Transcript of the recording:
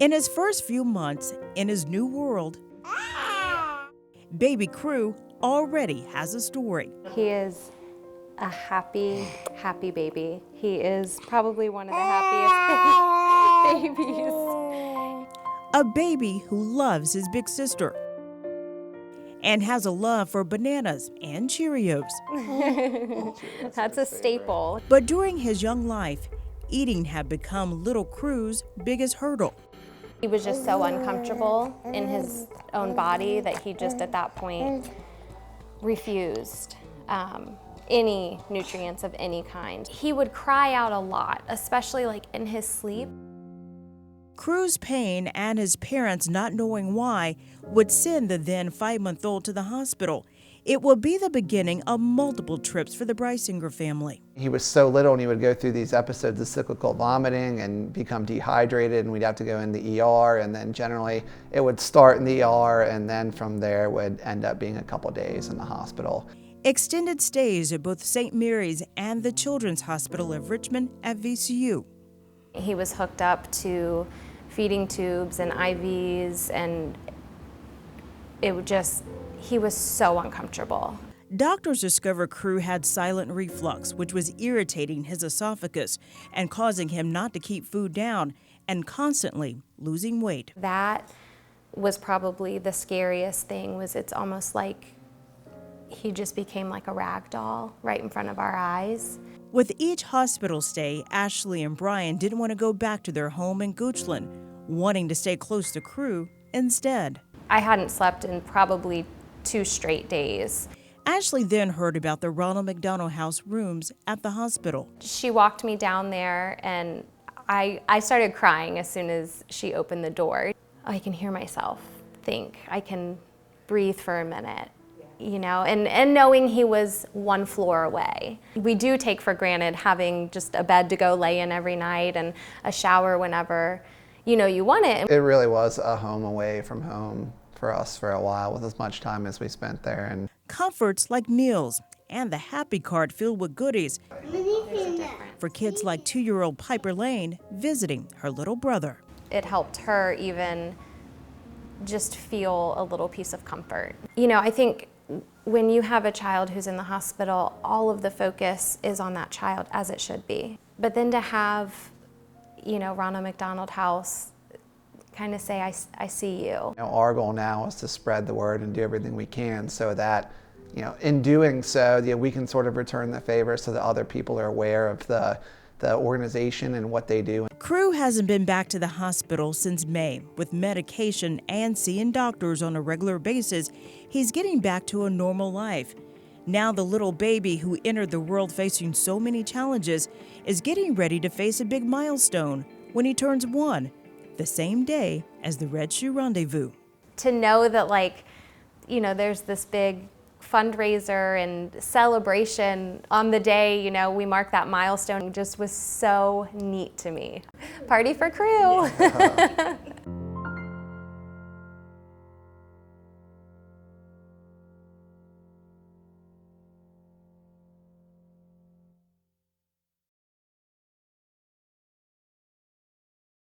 In his first few months in his new world, baby Crew already has a story. He is a happy, happy baby. He is probably one of the happiest babies. A baby who loves his big sister and has a love for bananas and Cheerios. That's a staple. But during his young life, eating had become little Crew's biggest hurdle. He was just so uncomfortable in his own body that he just at that point refused any nutrients of any kind. He would cry out a lot, especially like in his sleep. Crew's pain and his parents not knowing why would send the then 5-month-old to the hospital. It would be the beginning of multiple trips for the Brysinger family. He was so little and he would go through these episodes of cyclical vomiting and become dehydrated, and we'd have to go in the ER, and then generally it would start in the ER and then from there would end up being a couple days in the hospital. Extended stays at both St. Mary's and the Children's Hospital of Richmond at VCU. He was hooked up to feeding tubes and IVs, and he was so uncomfortable. Doctors discovered Crew had silent reflux, which was irritating his esophagus and causing him not to keep food down and constantly losing weight. That was probably the scariest thing. It's almost like he just became like a rag doll right in front of our eyes. With each hospital stay, Ashley and Brian didn't want to go back to their home in Goochland, wanting to stay close to Crew instead. I hadn't slept in probably 2 straight days. Ashley then heard about the Ronald McDonald House rooms at the hospital. She walked me down there, and I started crying as soon as she opened the door. I can hear myself think. I can breathe for a minute, you know, and knowing he was 1 floor away. We do take for granted having just a bed to go lay in every night and a shower whenever, you know, you want it. It really was a home away from home for us for a while, with as much time as we spent there. And comforts like meals and the happy cart filled with goodies for kids like 2-year-old Piper Lane visiting her little brother. It helped her even just feel a little piece of comfort. You know, I think when you have a child who's in the hospital, all of the focus is on that child, as it should be. But then to have, you know, Ronald McDonald House kind of say, I see you. You know, our goal now is to spread the word and do everything we can so that, you know, in doing so, you know, we can sort of return the favor so that other people are aware of the organization and what they do. Crew hasn't been back to the hospital since May. With medication and seeing doctors on a regular basis, he's getting back to a normal life. Now the little baby who entered the world facing so many challenges is getting ready to face a big milestone when he turns 1, the same day as the Red Shoe Rendezvous. To know that, like, you know, there's this big fundraiser and celebration on the day, you know, we mark that milestone, just was so neat to me. Party for Crew.